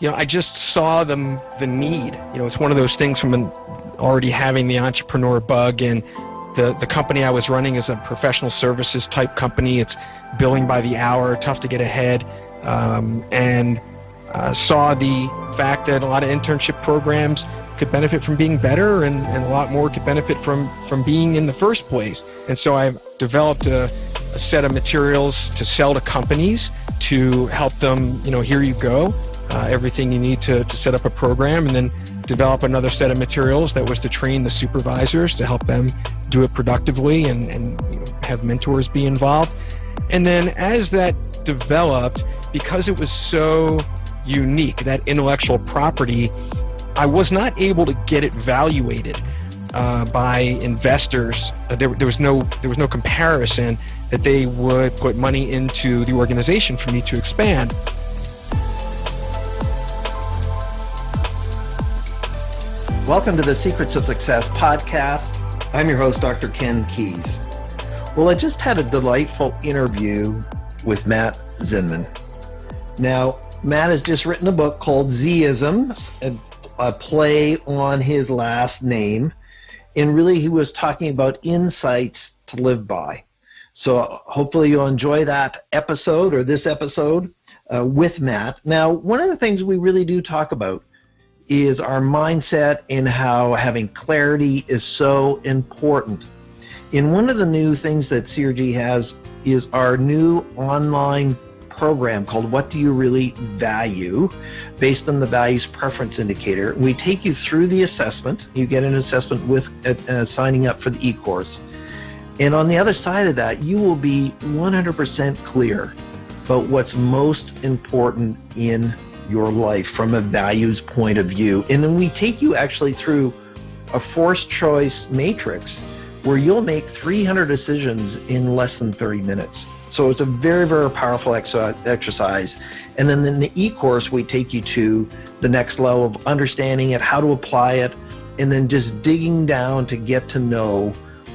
I just saw the need. It's one of those things from already having the entrepreneur bug, and the company I was running is a professional services type company. It's billing by the hour, tough to get ahead, and saw the fact that a lot of internship programs could benefit from being better, and a lot more could benefit from being in the first place. And so I've developed a set of materials to sell to companies to help them, here you go, everything you need to set up a program, and then develop another set of materials that was to train the supervisors to help them do it productively and have mentors be involved. And then as that developed, because it was so unique, that intellectual property, I was not able to get it valuated by investors. There was no comparison that they would put money into the organization for me to expand. Welcome to the Secrets of Success podcast. I'm your host, Dr. Ken Keis. Well, I just had a delightful interview with Matt Zinman. Now, Matt has just written a book called Z-isms, a play on his last name, and really he was talking about insights to live by. So hopefully you'll enjoy that episode, or this episode, with Matt. Now, one of the things we really do talk about is our mindset and how having clarity is so important. And one of the new things that CRG has is our new online program called What Do You Really Value, based on the Values Preference Indicator. We take you through the assessment. You get an assessment with signing up for the e-course. And on the other side of that, you will be 100% clear about what's most important in your life from a values point of view. And then we take you actually through a forced choice matrix where you'll make 300 decisions in less than 30 minutes. So it's a very, very powerful exercise. And then in the e-course, we take you to the next level of understanding it, how to apply it, and then just digging down to get to know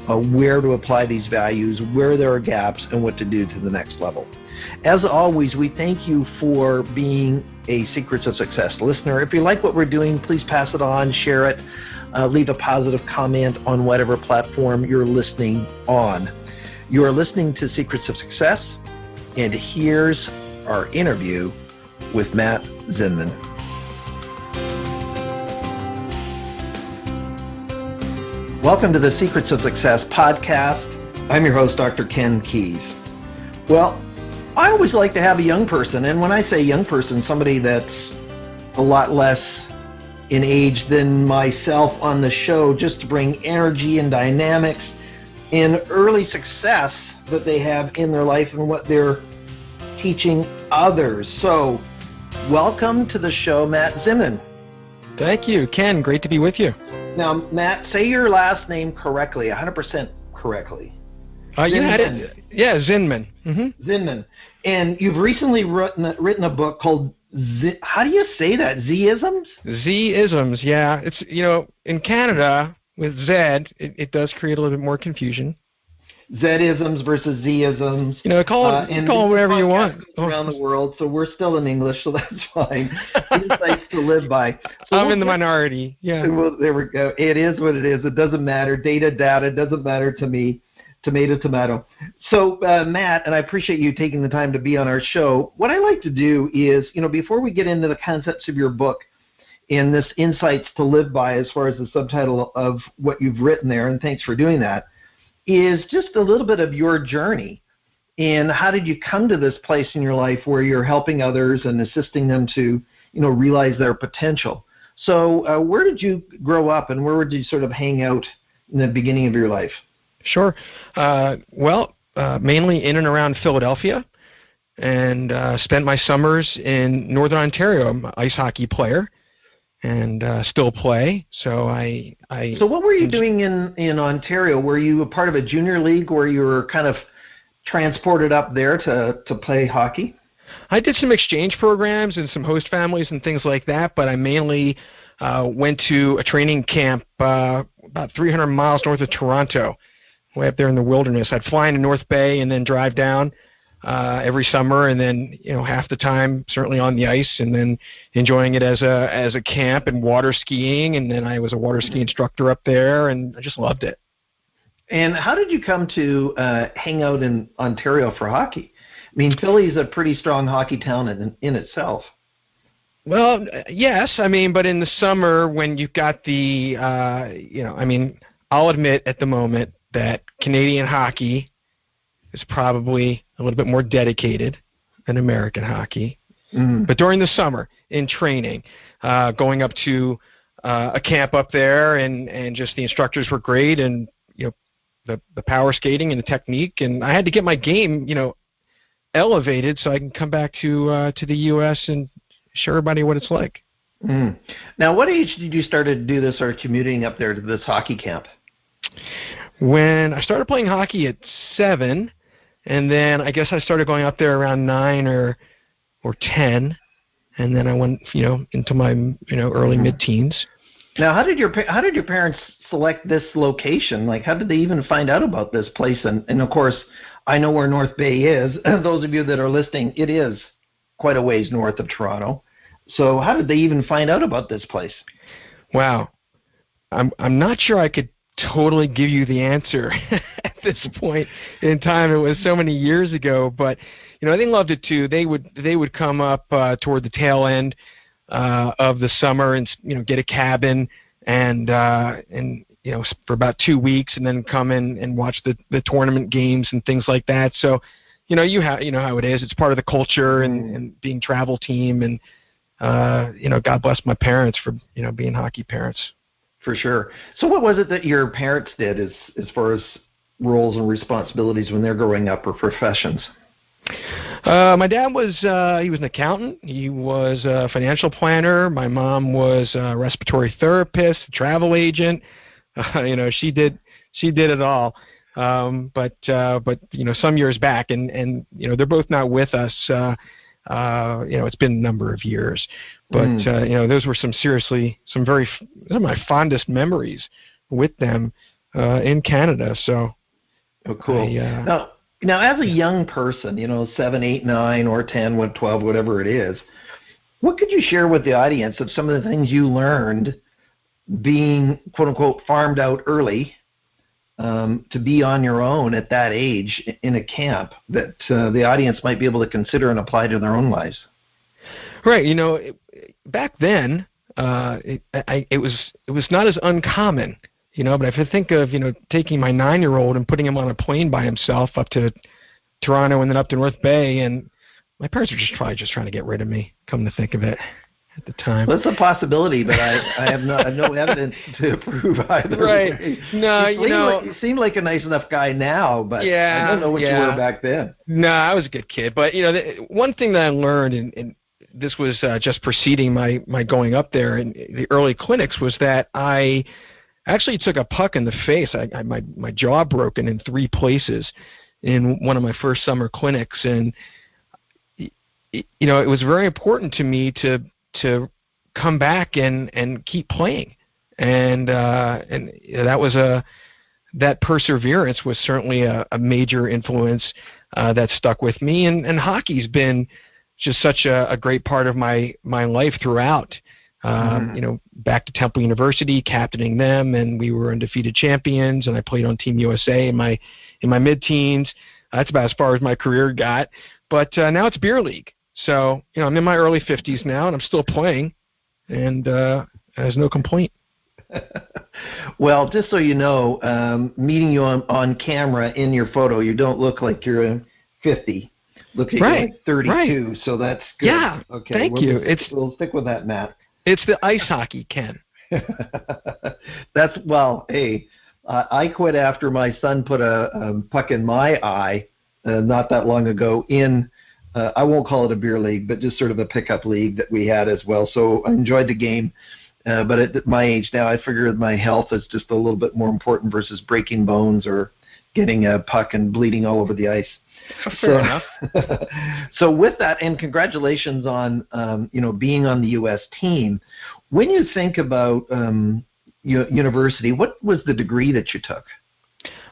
where to apply these values, where there are gaps, and what to do to the next level. As always, we thank you for being a Secrets of Success listener. If you like what we're doing, please pass it on, share it, leave a positive comment on whatever platform you're listening on. You are listening to Secrets of Success, and here's our interview with Matt Zinman. Welcome to the Secrets of Success podcast. I'm your host, Dr. Ken Keis. Well, I always like to have a young person, and when I say young person, somebody that's a lot less in age than myself on the show, just to bring energy and dynamics and early success that they have in their life and what they're teaching others. So, welcome to the show, Matt Zinman. Thank you, Ken. Great to be with you. Now, Matt, say your last name correctly, 100% correctly. Zinman. Mm-hmm. Zinman. And you've recently written a book called how do you say that? Z-isms? Z-isms, yeah. It's, in Canada with Z, it does create a little bit more confusion. Z-isms versus Z-isms. Call it whatever you want. Around the world, so we're still in English, so that's fine. Insights to live by. So I'm in the minority, yeah. Well, there we go. It is what it is. It doesn't matter. Data, it doesn't matter to me. Tomato. So, Matt, and I appreciate you taking the time to be on our show. What I like to do is, before we get into the concepts of your book and this Insights to Live By, as far as the subtitle of what you've written there, and thanks for doing that, is just a little bit of your journey. And how did you come to this place in your life where you're helping others and assisting them to, realize their potential? So, where did you grow up, and where did you sort of hang out in the beginning of your life? Sure. Mainly in and around Philadelphia, and spent my summers in Northern Ontario. I'm an ice hockey player, and still play. So So what were you doing in Ontario? Were you a part of a junior league where you were kind of transported up there to play hockey? I did some exchange programs and some host families and things like that, but I mainly went to a training camp about 300 miles north of Toronto, way up there in the wilderness. I'd fly into North Bay and then drive down every summer, and then half the time certainly on the ice, and then enjoying it as a camp and water skiing, and then I was a water ski instructor up there, and I just loved it. And how did you come to hang out in Ontario for hockey? I mean, Philly's a pretty strong hockey town in itself. Well, yes, but in the summer when you've got the I'll admit at the moment that Canadian hockey is probably a little bit more dedicated than American hockey. But during the summer, in training, going up to a camp up there, and just the instructors were great, and the power skating and the technique, and I had to get my game elevated so I can come back to the U.S. and show everybody what it's like. Now, what age did you start to do this, or commuting up there to this hockey camp? When I started playing hockey at 7, and then I guess I started going up there around 9 or 10, and then I went into my early mid-teens. Now, how did your parents select this location? Like, how did they even find out about this place? And of course, I know where North Bay is. Those of you that are listening, it is quite a ways north of Toronto. So how did they even find out about this place? Wow. I'm not sure I could totally give you the answer at this point in time. It was so many years ago, but they loved it too. They would come up toward the tail end of the summer and get a cabin and for about 2 weeks, and then come in and watch the tournament games and things like that. So you know how it is. It's part of the culture and being travel team, and God bless my parents for being hockey parents. For sure. So what was it that your parents did as far as roles and responsibilities when they're growing up, or professions? My dad was he was an accountant. He was a financial planner. My mom was a respiratory therapist, travel agent. She did it all. But some years back, and they're both not with us. It's been a number of years, but those were some of my fondest memories with them in Canada. So, cool. Now, as a young person, 7, 8, 9, or 10, 12, whatever it is, what could you share with the audience of some of the things you learned being, quote unquote, farmed out early to be on your own at that age in a camp that the audience might be able to consider and apply to their own lives? Right. Back then, it was not as uncommon. But if I think of, taking my 9-year-old and putting him on a plane by himself up to Toronto and then up to North Bay, and my parents were probably just trying to get rid of me, come to think of it, at the time. Well, it's a possibility, but I have no evidence to prove either right. way. No, you seem like a nice enough guy now, but I don't know what you were back then. No, I was a good kid. But, one thing that I learned, and this was just preceding my going up there in the early clinics, was that I actually took a puck in the face. I had my jaw broken in 3 places in one of my first summer clinics, and it was very important to me to come back and keep playing, and that perseverance was certainly a major influence that stuck with me, and hockey's been just such a great part of my life throughout. Back to Temple University, captaining them, and we were undefeated champions, and I played on Team USA in my mid-teens. That's about as far as my career got. But now it's beer league. So, I'm in my early 50s now, and I'm still playing, and there's no complaint. Well, just so you know, meeting you on camera in your photo, you don't look like you're 50. Look at you like 32, right. So that's good. Yeah, okay, thank you. We'll stick with that, Matt. It's the ice hockey, Ken. Hey, I quit after my son put a puck in my eye not that long ago in, I won't call it a beer league, but just sort of a pickup league that we had as well. So I enjoyed the game. But at my age now, I figure my health is just a little bit more important versus breaking bones or getting a puck and bleeding all over the ice. Fair enough. So with that, and congratulations on being on the U.S. team. When you think about university, what was the degree that you took?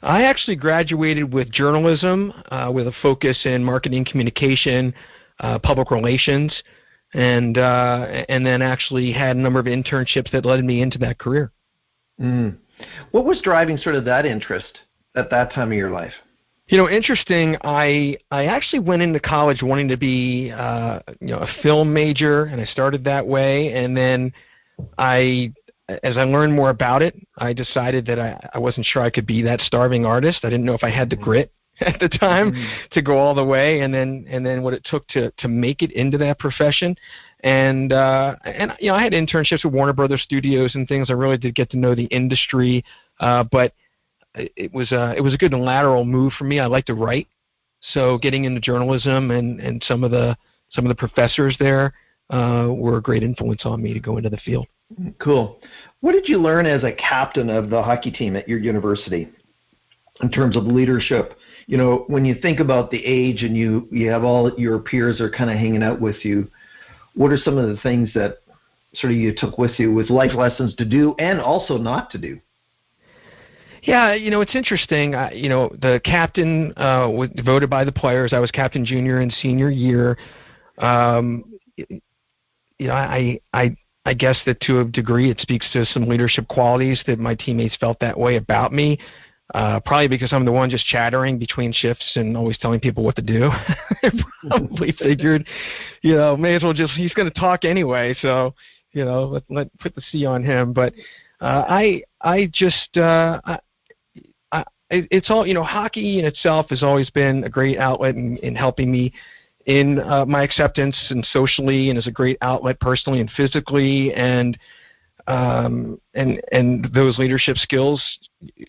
I actually graduated with journalism with a focus in marketing communication, public relations, and then actually had a number of internships that led me into that career. Mm. What was driving sort of that interest at that time of your life? Interesting. I actually went into college wanting to be a film major, and I started that way. And then as I learned more about it, I decided that I wasn't sure I could be that starving artist. I didn't know if I had the grit at the time to go all the way, and then what it took to make it into that profession. And I had internships with Warner Brothers Studios and things. I really did get to know the industry, but it was a good lateral move for me. I like to write, so getting into journalism and some of the professors there were a great influence on me to go into the field. Cool. What did you learn as a captain of the hockey team at your university in terms of leadership? When you think about the age and you have all your peers are kind of hanging out with you, what are some of the things that sort of you took with you with life lessons to do and also not to do? Yeah, it's interesting. The captain was voted by the players. I was captain junior and senior year. I guess that to a degree it speaks to some leadership qualities that my teammates felt that way about me. Probably because I'm the one just chattering between shifts and always telling people what to do. They probably figured, may as well he's going to talk anyway, so, let put the C on him. But it's all, hockey in itself has always been a great outlet in helping me in my acceptance and socially, and is a great outlet personally and physically, and those leadership skills,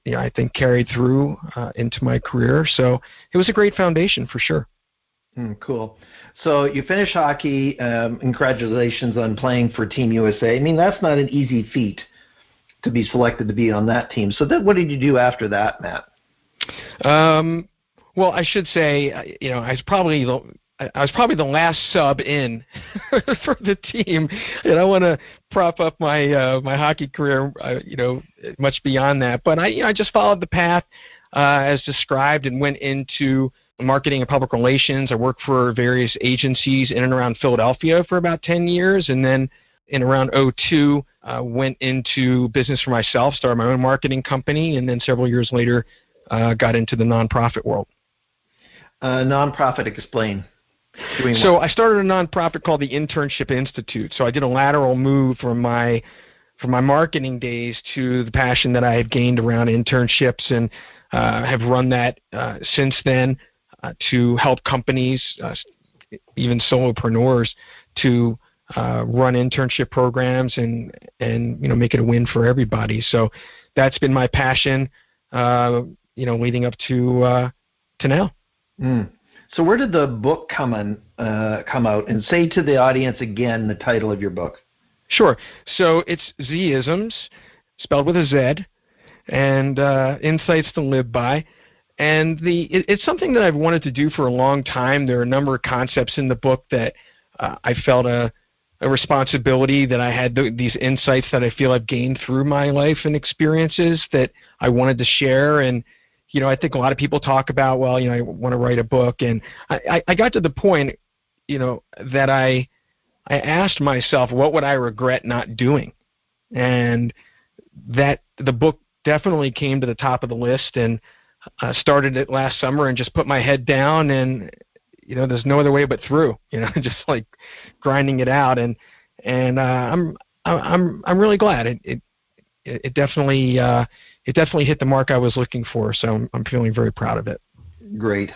I think carried through into my career. So it was a great foundation for sure. Cool. So you finish hockey. Congratulations on playing for Team USA. I mean, that's not an easy feat to be selected to be on that team. So then what did you do after that, Matt? Well, I should say, I was probably the last sub in for the team. And I want to prop up my my hockey career, much beyond that. But I just followed the path as described and went into marketing and public relations. I worked for various agencies in and around Philadelphia for about 10 years, and then in around 2002, went into business for myself, started my own marketing company, and then several years later, got into the nonprofit world. Nonprofit, explain. So I started a nonprofit called the Internship Institute. So I did a lateral move from my marketing days to the passion that I had gained around internships, and have run that since then to help companies, even solopreneurs, to run internship programs and make it a win for everybody. So that's been my passion, leading up to now. So where did the book come out? And say to the audience again the title of your book. Sure. So it's Z-isms, spelled with a Z, and insights to live by. And it's something that I've wanted to do for a long time. There are a number of concepts in the book that I felt a responsibility that I had these insights that I feel I've gained through my life and experiences that I wanted to share. And I think a lot of people talk about, well, I want to write a book, and I got to the point, that I asked myself, what would I regret not doing? And that the book definitely came to the top of the list, and started it last summer and just put my head down, and there's no other way but through, just like grinding it out, and I'm really glad it definitely hit the mark I was looking for, so I'm feeling very proud of it. Great.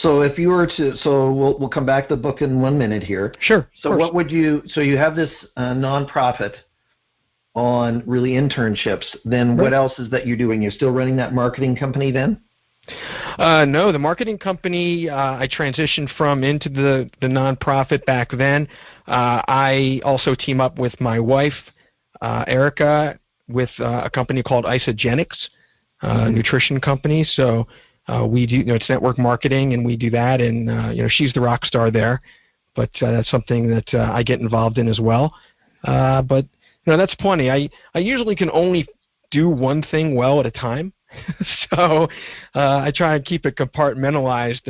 So if you were to, we'll come back to the book in 1 minute here. Sure. So what would you, so you have this nonprofit on really internships, then what else is that you're doing? You're still running that marketing company then? No, the marketing company I transitioned from into the nonprofit back then. I also team up with my wife, Erica, with a company called Isogenics, nutrition company. So we do, it's network marketing, and we do that. And she's the rock star there, but that's something that I get involved in as well. But that's plenty. I usually can only do one thing well at a time. So I try and keep it compartmentalized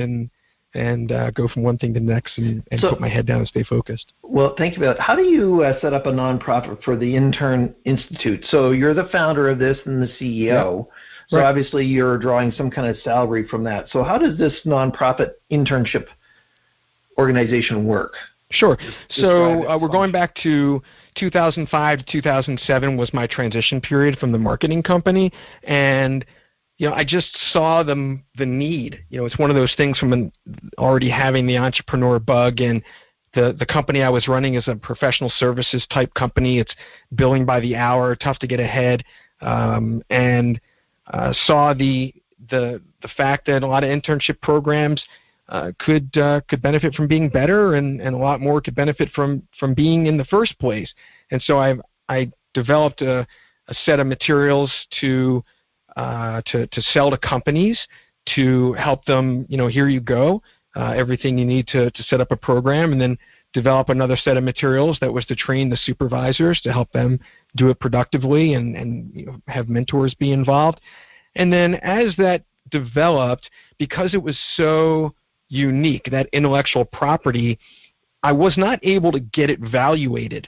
and go from one thing to the next and put my head down and stay focused. Well, thank you for that. How do you set up a nonprofit for the Intern Institute? So you're the founder of this and the CEO. Yep. So right. Obviously you're drawing some kind of salary from that. So how does this nonprofit internship organization work? Sure. So we're going back to 2005 to 2007 was my transition period from the marketing company, and I just saw the need. It's one of those things from already having the entrepreneur bug, and the company I was running is a professional services type company. It's billing by the hour, tough to get ahead, and saw the fact that a lot of internship programs could benefit from being better, and a lot more could benefit from being in the first place. And so I developed a set of materials to sell to companies to help them, here you go, everything you need to set up a program, and then develop another set of materials that was to train the supervisors to help them do it productively and have mentors be involved. And then as that developed, because it was so unique, that intellectual property, I was not able to get it valuated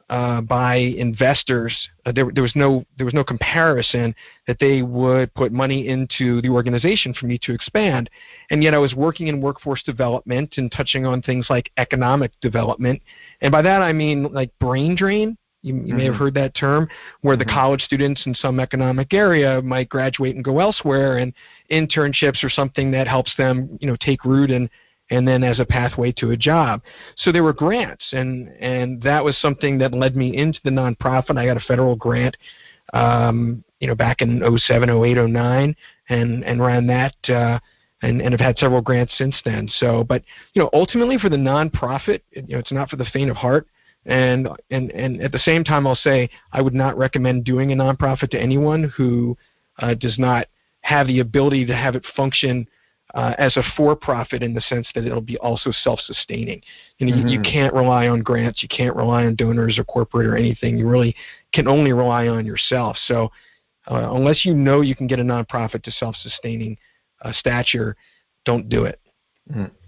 by investors. There was no comparison that they would put money into the organization for me to expand. And yet I was working in workforce development and touching on things like economic development. And by that I mean like brain drain. You may have heard that term, where the college students in some economic area might graduate and go elsewhere, and internships are something that helps them, take root and then as a pathway to a job. So there were grants, and that was something that led me into the nonprofit. I got a federal grant, back in 07, 08, 09, and ran that, and have had several grants since then. So, but ultimately for the nonprofit, it's not for the faint of heart. And at the same time, I'll say I would not recommend doing a nonprofit to anyone who does not have the ability to have it function as a for-profit, in the sense that it'll be also self-sustaining. You can't rely on grants, you can't rely on donors or corporate or anything. You really can only rely on yourself. So unless you can get a nonprofit to self-sustaining stature, don't do it.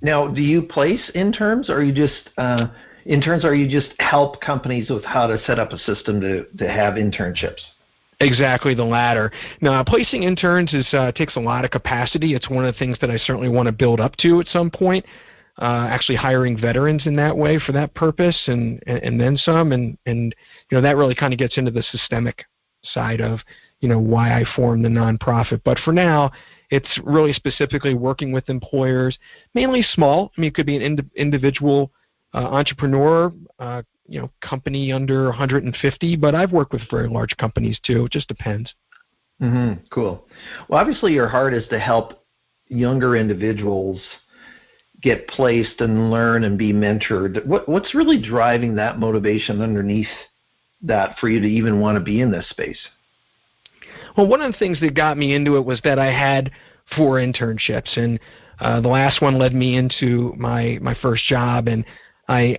Now, do you place interns, or are you just help companies with how to set up a system to have internships? Exactly the latter. Now, placing interns takes a lot of capacity. It's one of the things that I certainly want to build up to at some point. Actually hiring veterans in that way for that purpose, and then some, and that really kind of gets into the systemic side of why I formed the nonprofit. But for now, it's really specifically working with employers, mainly small. It could be an individual entrepreneur, company under 150, but I've worked with very large companies too. It just depends. Cool. Well, obviously your heart is to help younger individuals get placed and learn and be mentored. What's really driving that motivation underneath that for you to even want to be in this space? Well, one of the things that got me into it was that I had 4 internships, and the last one led me into my first job, and I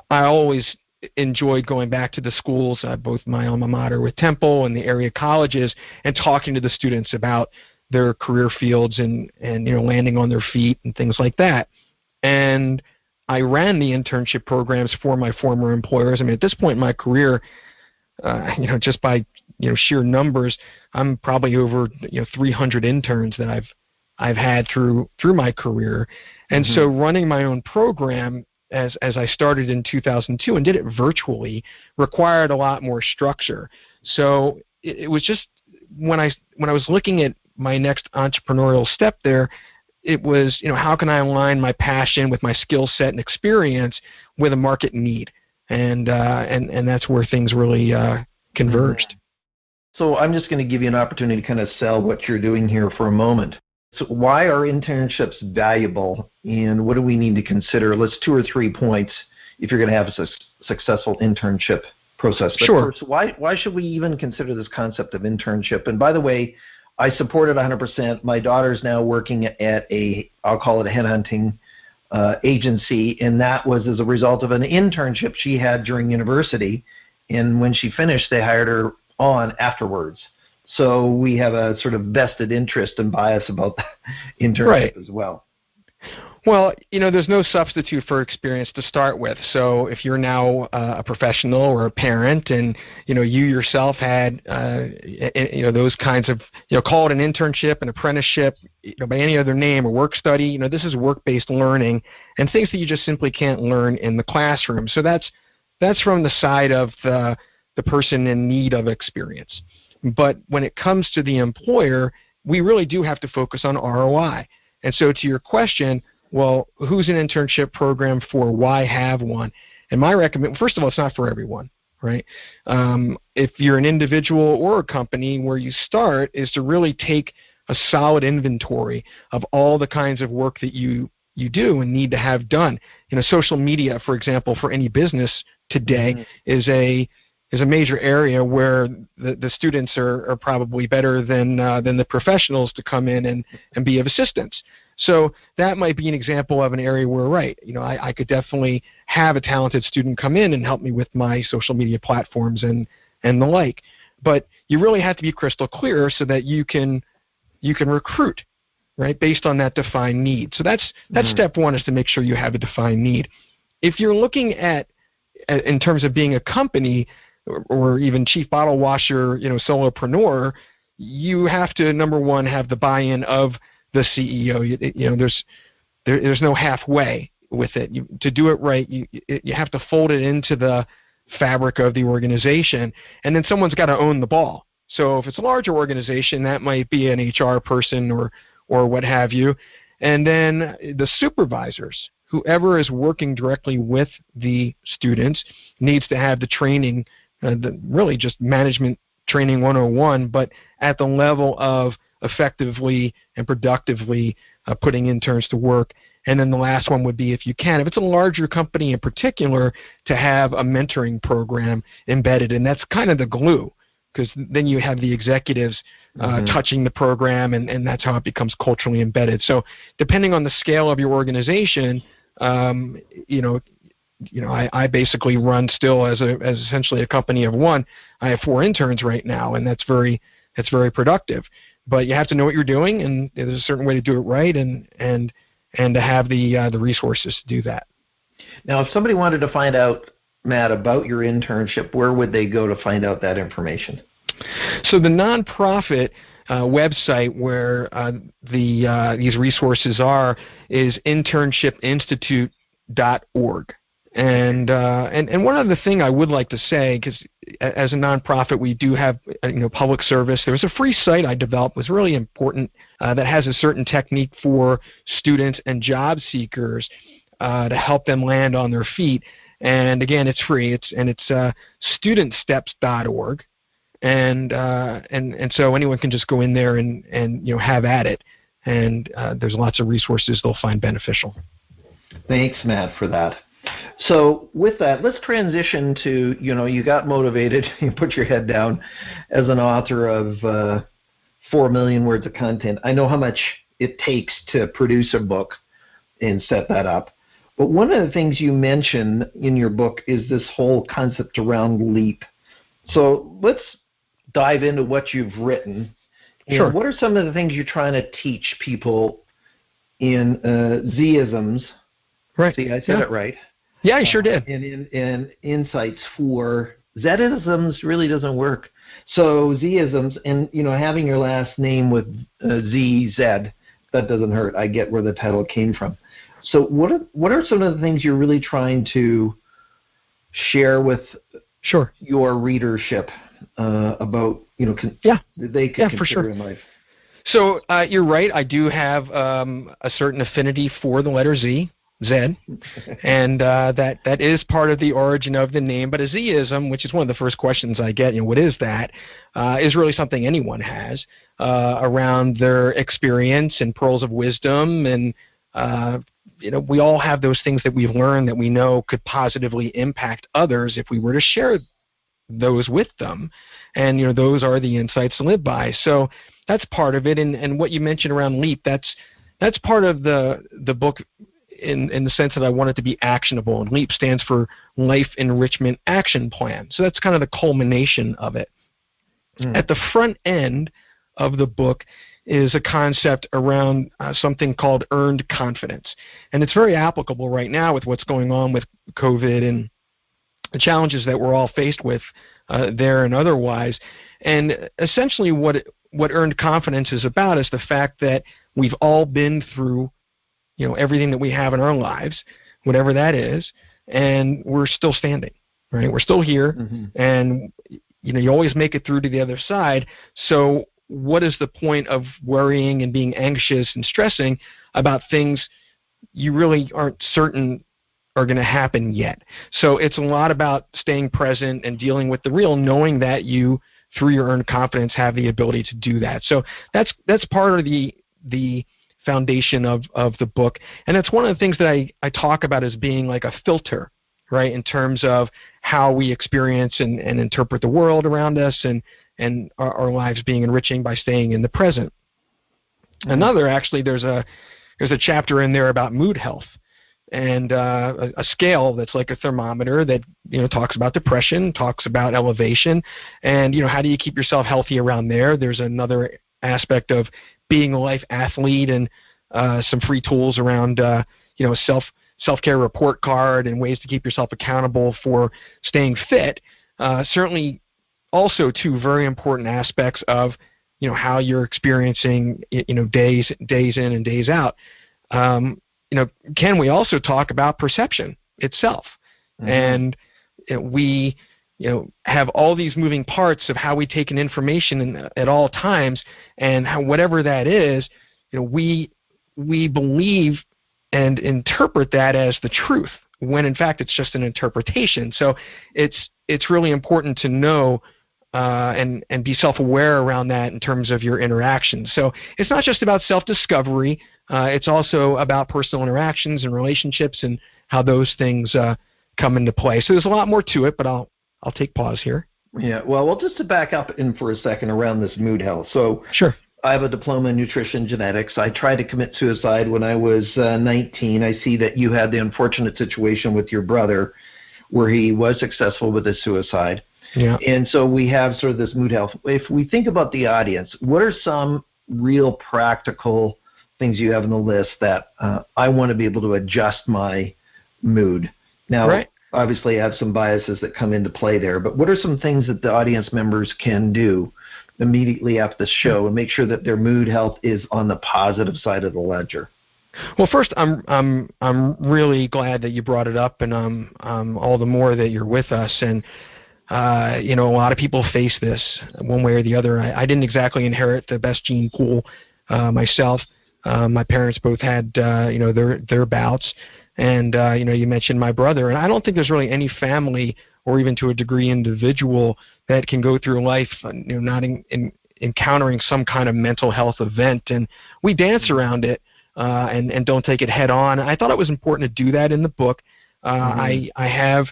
always enjoyed going back to the schools, both my alma mater with Temple and the area colleges, and talking to the students about their career fields and landing on their feet and things like that. And I ran the internship programs for my former employers. At this point in my career, just by sheer numbers, I'm probably over 300 interns that I've had through my career. And so running my own program, as I started in 2002 and did it virtually, required a lot more structure. So it was just when I was looking at my next entrepreneurial step there, it was how can I align my passion with my skill set and experience with a market need, and that's where things really converged. So I'm just going to give you an opportunity to kind of sell what you're doing here for a moment. So why are internships valuable, and what do we need to consider? Let's 2 or 3 points if you're going to have a successful internship process. But sure. First, why should we even consider this concept of internship? And by the way, I support it 100%. My daughter's now working at I'll call it a headhunting agency, and that was as a result of an internship she had during university. And when she finished, they hired her on afterwards. So we have a sort of vested interest and bias about the internship as well. Well, there's no substitute for experience to start with. So if you're now a professional or a parent and, you yourself had, those kinds of, call it an internship, an apprenticeship, by any other name, or work study, this is work-based learning and things that you just simply can't learn in the classroom. So that's from the side of the person in need of experience. But when it comes to the employer, we really do have to focus on ROI. And so to your question, well, who's an internship program for? Why have one? And my recommend, first of all, it's not for everyone, right? If you're an individual or a company, where you start is to really take a solid inventory of all the kinds of work that you do and need to have done. Social media, for example, for any business today is a major area where the students are probably better than the professionals to come in and be of assistance. So that might be an example of an area where, right, I could definitely have a talented student come in and help me with my social media platforms and the like. But you really have to be crystal clear so that you can recruit, right, based on that defined need. So that's step one, is to make sure you have a defined need. If you're looking at in terms of being a company or even chief bottle washer, solopreneur, you have to, number one, have the buy-in of the CEO. There's no halfway with it. To do it right, you have to fold it into the fabric of the organization, and then someone's got to own the ball. So if it's a larger organization, that might be an HR person or what have you, and then the supervisors, whoever is working directly with the students, needs to have the training, really just management training 101, but at the level of effectively and productively putting interns to work. And then the last one would be, if you can, if it's a larger company in particular, to have a mentoring program embedded. And that's kind of the glue, because then you have the executives touching the program, and that's how it becomes culturally embedded. So depending on the scale of your organization, I basically run still as essentially a company of one. I have 4 interns right now, and that's very productive. But you have to know what you're doing, and there's a certain way to do it right, and to have the resources to do that. Now, if somebody wanted to find out, Matt, about your internship, where would they go to find out that information? So the nonprofit website where these resources are is internshipinstitute.org. And one other thing I would like to say, because as a nonprofit we do have public service. There was a free site I developed, was really important, that has a certain technique for students and job seekers to help them land on their feet. And again, it's free. It's studentsteps.org, and so anyone can just go in there and have at it. And there's lots of resources they'll find beneficial. Thanks, Matt, for that. So with that, let's transition to, you got motivated, you put your head down as an author of 4 million words of content. I know how much it takes to produce a book and set that up. But one of the things you mention in your book is this whole concept around LEAP. So let's dive into what you've written. Sure. And what are some of the things you're trying to teach people in Z-isms? Right. See, I said it right. Yeah, you sure did. And insights for Z-isms really doesn't work. So Z-isms, and having your last name with Z, that doesn't hurt. I get where the title came from. So what are some of the things you're really trying to share with your readership about they could consider for sure in life? So you're right. I do have a certain affinity for the letter Z, and that is part of the origin of the name. But a Z-ism, which is one of the first questions I get, what is that, is really something anyone has around their experience and pearls of wisdom. And we all have those things that we've learned that we know could positively impact others if we were to share those with them. And those are the insights to live by. So that's part of it. And what you mentioned around LEAP, that's part of the book in the sense that I want it to be actionable. And LEAP stands for Life Enrichment Action Plan. So that's kind of the culmination of it. At the front end of the book is a concept around something called earned confidence. And it's very applicable right now with what's going on with COVID and the challenges that we're all faced with there and otherwise. And essentially what earned confidence is about is the fact that we've all been through, everything that we have in our lives, whatever that is, and we're still standing, right? We're still here, and you always make it through to the other side. So what is the point of worrying and being anxious and stressing about things you really aren't certain are going to happen yet? So it's a lot about staying present and dealing with the real, knowing that you, through your earned confidence, have the ability to do that. So that's part of the foundation of the book. And that's one of the things that I talk about as being like a filter, right, in terms of how we experience and interpret the world around us, and our lives being enriching by staying in the present. Actually, there's a chapter in there about mood health, and a scale that's like a thermometer that talks about depression, talks about elevation, and how do you keep yourself healthy around there. There's another aspect of being a life athlete, and some free tools around self-care report card and ways to keep yourself accountable for staying fit. Certainly also two very important aspects of how you're experiencing days in and days out. Ken, we also talk about perception itself, and we have all these moving parts of how we take in information at all times, and how whatever that is, we believe and interpret that as the truth, when in fact it's just an interpretation. So it's really important to know and be self-aware around that in terms of your interactions. So it's not just about self-discovery. It's also about personal interactions and relationships and how those things come into play. So there's a lot more to it, but I'll take pause here. Yeah, well, just to back up in for a second around this mood health. So sure. I have a diploma in nutrition genetics. I tried to commit suicide when I was 19. I see that you had the unfortunate situation with your brother where he was successful with his suicide. Yeah. And so we have sort of this mood health. If we think about the audience, what are some real practical things you have on the list that I want to be able to adjust my mood? Now, right. Obviously I have some biases that come into play there, but what are some things that the audience members can do immediately after the show and make sure that their mood health is on the positive side of the ledger? Well, first, I'm really glad that you brought it up, and all the more that you're with us. And a lot of people face this one way or the other. I didn't exactly inherit the best gene pool myself. My parents both had their bouts, and you mentioned my brother, and I don't think there's really any family or even to a degree individual that can go through life not encountering some kind of mental health event. And we dance around it and don't take it head on. I thought it was important to do that in the book. I have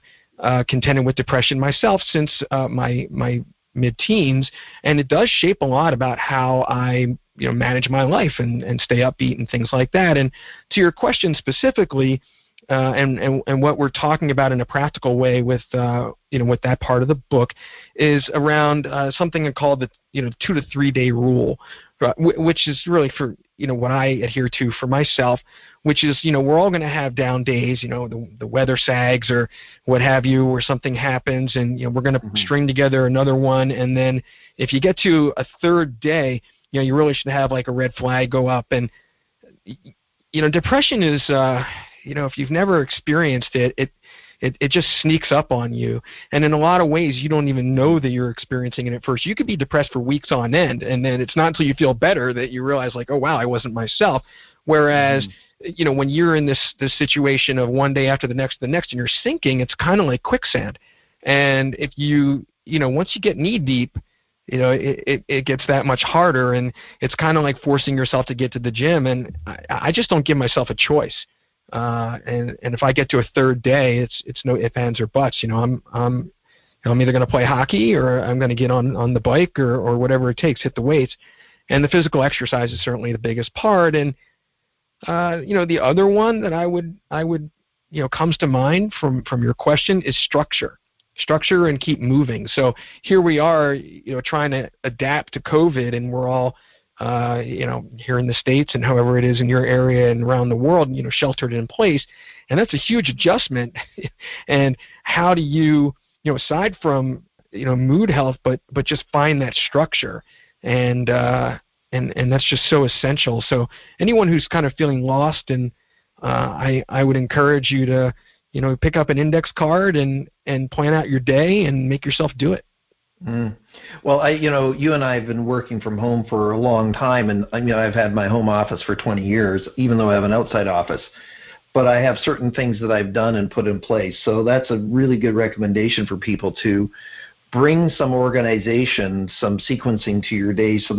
contended with depression myself since my mid-teens, and it does shape a lot about how I manage my life and stay upbeat and things like that. And to your question specifically, and what we're talking about in a practical way with with that part of the book is around something called the 2 to 3 day rule, which is really for what I adhere to for myself, which is we're all going to have down days, the weather sags or what have you, or something happens, and we're going to string together another one, and then if you get to a third day, you really should have like a red flag go up. And depression is if you've never experienced it, it just sneaks up on you. And in a lot of ways, you don't even know that you're experiencing it at first. You could be depressed for weeks on end, and then it's not until you feel better that you realize, like, oh, wow, I wasn't myself. Whereas, when you're in this situation of one day after the next, and you're sinking, it's kind of like quicksand. And if once you get knee deep, it gets that much harder, and it's kind of like forcing yourself to get to the gym. And I just don't give myself a choice. And if I get to a third day, it's no ifs, ands, or buts. I'm either going to play hockey or I'm going to get on the bike or whatever it takes, hit the weights. And the physical exercise is certainly the biggest part. And the other one that I would comes to mind from your question is structure. structure and keep moving. So here we are, trying to adapt to COVID, and we're all, here in the States and however it is in your area and around the world, sheltered in place. And that's a huge adjustment. And how do you, aside from, mood health, but just find that structure, and that's just so essential. So anyone who's kind of feeling lost, and I would encourage you to, pick up an index card and plan out your day and make yourself do it. Mm. Well, you and I have been working from home for a long time, and I've had my home office for 20 years, even though I have an outside office. But I have certain things that I've done and put in place. So that's a really good recommendation for people to bring some organization, some sequencing to your day, so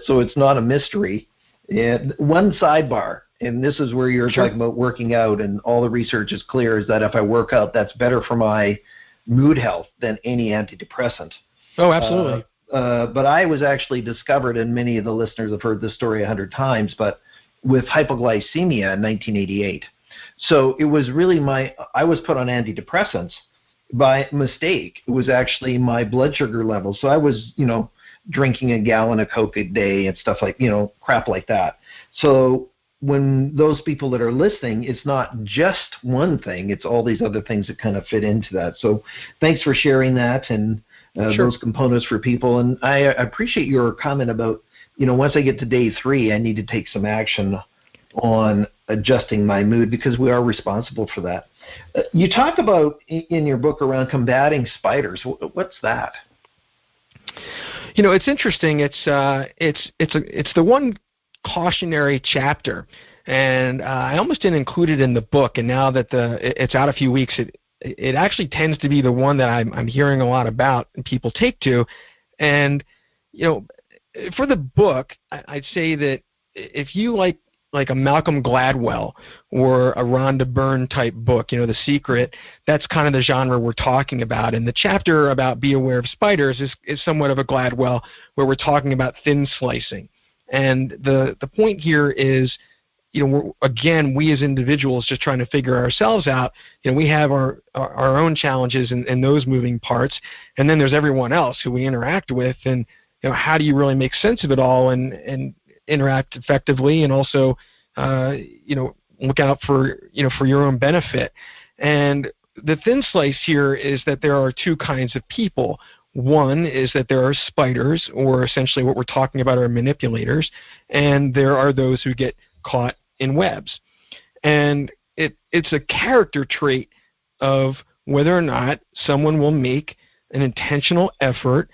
so it's not a mystery. And one sidebar, and this is where you're talking about working out, and all the research is clear, is that if I work out, that's better for my mood health than any antidepressant. Oh, absolutely. But I was actually discovered, and many of the listeners have heard this story 100 times, but with hypoglycemia in 1988. So it was really I was put on antidepressants by mistake. It was actually my blood sugar level. So I was, drinking a gallon of Coke a day and stuff like, crap like that. So when those people that are listening, it's not just one thing, it's all these other things that kind of fit into that. So thanks for sharing that and those components for people. And I appreciate your comment about, once I get to day 3, I need to take some action on adjusting my mood, because we are responsible for that. You talk about in your book around combating spiders. What's that? It's interesting. It's the one cautionary chapter, and I almost didn't include it in the book. And now that it's out a few weeks, it actually tends to be the one that I'm hearing a lot about and people take to. And for the book, I'd say that if you like a Malcolm Gladwell or a Rhonda Byrne type book, The Secret, that's kind of the genre we're talking about. And the chapter about Be Aware of Spiders is somewhat of a Gladwell, where we're talking about thin slicing. And the point here is, we as individuals just trying to figure ourselves out. We have our own challenges and those moving parts, and then there's everyone else who we interact with, and how do you really make sense of it all and interact effectively, and also look out for your own benefit. And the thin slice here is that there are 2 kinds of people. One is that there are spiders, or essentially what we're talking about are manipulators, and there are those who get caught in webs. And it's a character trait of whether or not someone will make an intentional effort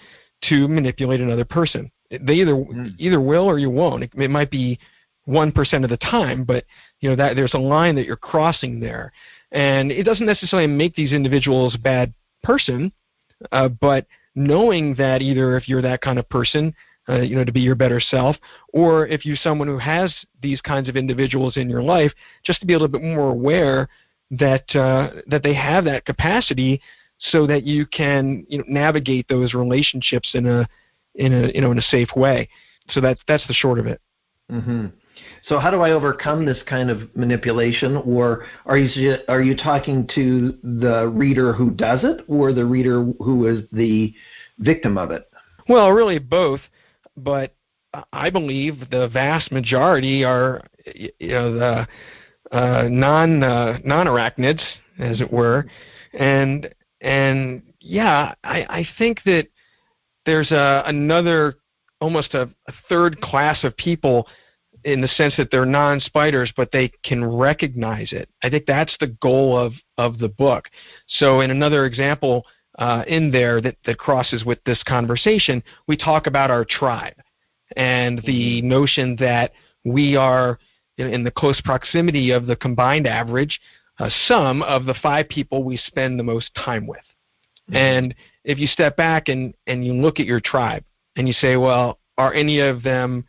to manipulate another person. They either will or you won't. It might be 1% of the time, but that there's a line that you're crossing there, and it doesn't necessarily make these individuals a bad person, but knowing that either if you're that kind of person, to be your better self, or if you're someone who has these kinds of individuals in your life, just to be a little bit more aware that they have that capacity, so that you can navigate those relationships in a safe way. So that's the short of it. Mm-hmm. So how do I overcome this kind of manipulation? Or are you talking to the reader who does it, or the reader who is the victim of it? Well, really both, but I believe the vast majority are the non-arachnids, as it were, and I think that there's another, almost a third class of people, in the sense that they're non-spiders, but they can recognize it. I think that's the goal of the book. So in another example in there that crosses with this conversation, we talk about our tribe and the notion that we are in the close proximity of the combined average sum of the 5 people we spend the most time with. Mm-hmm. And if you step back and you look at your tribe and you say, well, are any of them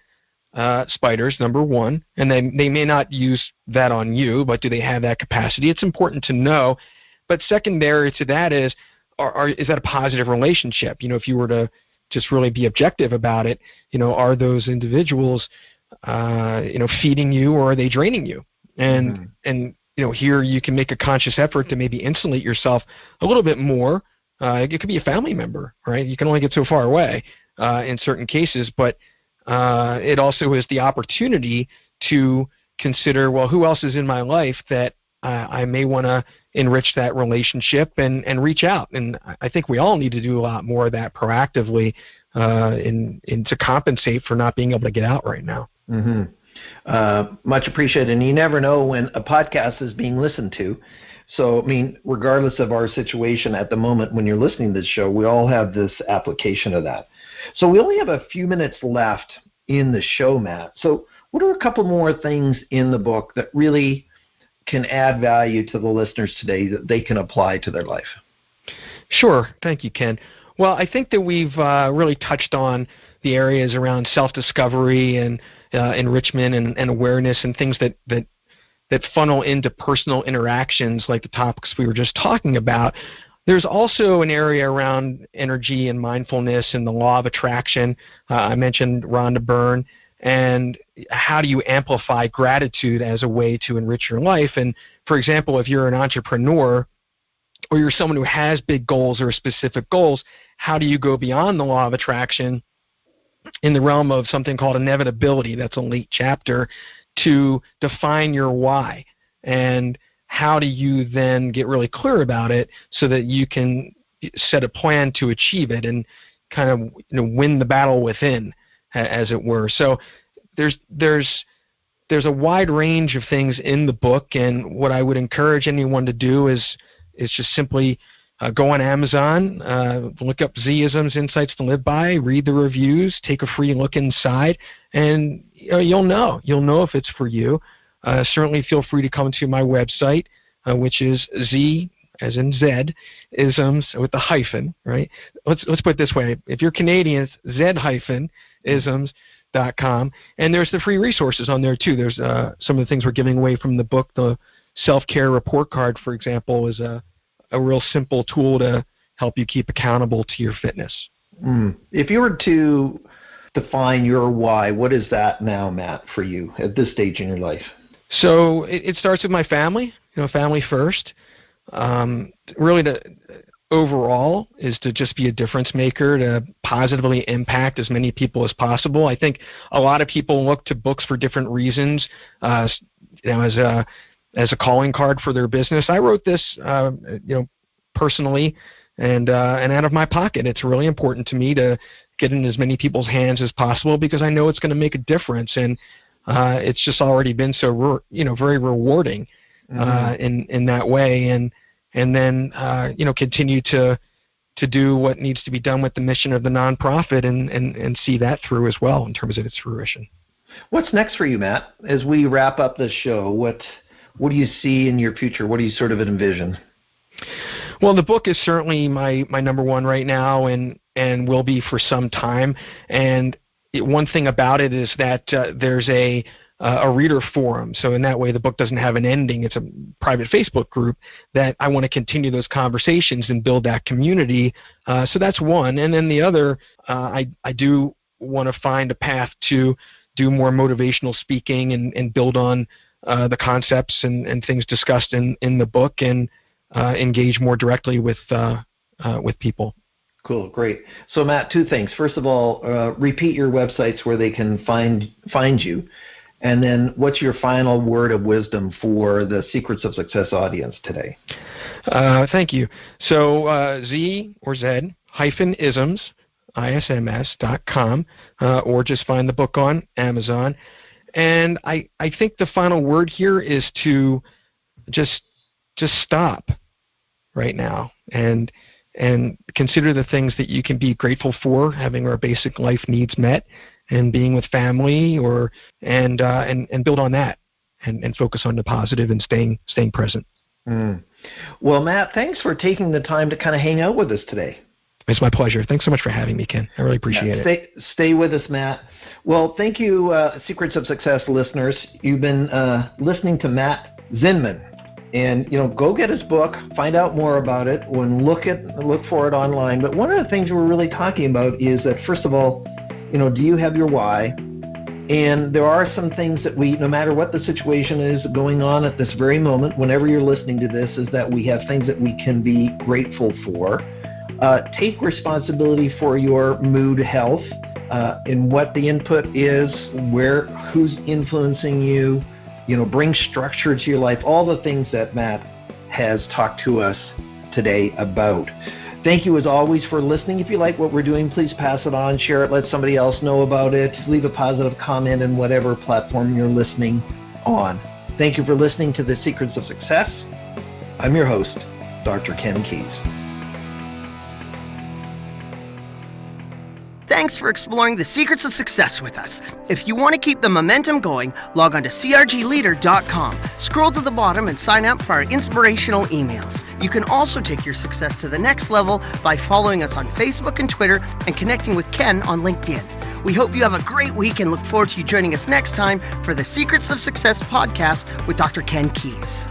spiders, number one, and they may not use that on you, but do they have that capacity? It's important to know. But secondary to that is that a positive relationship? If you were to just really be objective about it, are those individuals, feeding you, or are they draining you? And here you can make a conscious effort to maybe insulate yourself a little bit more It could be a family member, right? You can only get so far away in certain cases, but it also is the opportunity to consider, well, who else is in my life that I may want to enrich that relationship and reach out. And I think we all need to do a lot more of that proactively to compensate for not being able to get out right now. Mm-hmm. Much appreciated. And you never know when a podcast is being listened to. So, I mean, regardless of our situation at the moment when you're listening to this show, we all have this application of that. So we only have a few minutes left in the show, Matt. So what are a couple more things in the book that really can add value to the listeners today that they can apply to their life? Sure. Thank you, Ken. Well, I think that we've really touched on the areas around self-discovery and enrichment and awareness and things that funnel into personal interactions like the topics we were just talking about. There's also an area around energy and mindfulness and the law of attraction. I mentioned Rhonda Byrne, and how do you amplify gratitude as a way to enrich your life? And for example, if you're an entrepreneur or you're someone who has big goals or specific goals, how do you go beyond the law of attraction in the realm of something called inevitability? That's a late chapter, to define your why. And how do you then get really clear about it so that you can set a plan to achieve it and kind of win the battle within, as it were. So there's a wide range of things in the book, and what I would encourage anyone to do is just simply go on Amazon, look up Z-isms, Insights to Live By, read the reviews, take a free look inside, and you'll know if it's for you. Certainly feel free to come to my website, which is Z, as in Z, isms with the hyphen, right? Let's put it this way. If you're Canadian, it's Z-isms.com, and there's the free resources on there too. There's some of the things we're giving away from the book. The self-care report card, for example, is a real simple tool to help you keep accountable to your fitness. If you were to define your why, what is that now, Matt, for you at this stage in your life? So it starts with my family, family first. Really, overall is to just be a difference maker, to positively impact as many people as possible. I think a lot of people look to books for different reasons, as a calling card for their business. I wrote this, personally and out of my pocket. It's really important to me to get in as many people's hands as possible because I know it's going to make a difference, and it's just already been so very rewarding in that way, and then continue to do what needs to be done with the mission of the nonprofit and see that through as well in terms of its fruition. What's next for you, Matt? As we wrap up this show, what do you see in your future? What do you sort of envision? Well, the book is certainly my number one right now, and will be for some time. And one thing about it is that there's a reader forum. So in that way, the book doesn't have an ending. It's a private Facebook group that I want to continue those conversations and build that community. So that's one. And then the other, I do want to find a path to do more motivational speaking and build on the concepts and things discussed in the book, and engage more directly with people. Cool, great. So Matt, two things. First of all, repeat your websites where they can find you, and then what's your final word of wisdom for the Secrets of Success audience today? Thank you. So Z or Z hyphen isms, ISMS.com, or just find the book on Amazon. And I think the final word here is to just stop right now and consider the things that you can be grateful for, having our basic life needs met, and being with family, and build on that, and focus on the positive and staying present. Well, Matt, thanks for taking the time to kind of hang out with us today. It's my pleasure. Thanks so much for having me, Ken. I really appreciate it. Stay with us, Matt. Well, thank you, Secrets of Success listeners. You've been listening to Matt Zinman. And, go get his book, find out more about it, and look for it online. But one of the things we're really talking about is that, first of all, do you have your why? And there are some things that no matter what the situation is going on at this very moment, whenever you're listening to this, is that we have things that we can be grateful for. Take responsibility for your mood health and what the input is, who's influencing you. Bring structure to your life, all the things that Matt has talked to us today about. Thank you as always for listening. If you like what we're doing, please pass it on, share it, let somebody else know about it, leave a positive comment in whatever platform you're listening on. Thank you for listening to The Secrets of Success. I'm your host, Dr. Ken Keis. Thanks for exploring the secrets of success with us. If you want to keep the momentum going, log on to crgleader.com. Scroll to the bottom and sign up for our inspirational emails. You can also take your success to the next level by following us on Facebook and Twitter and connecting with Ken on LinkedIn. We hope you have a great week and look forward to you joining us next time for the Secrets of Success podcast with Dr. Ken Keis.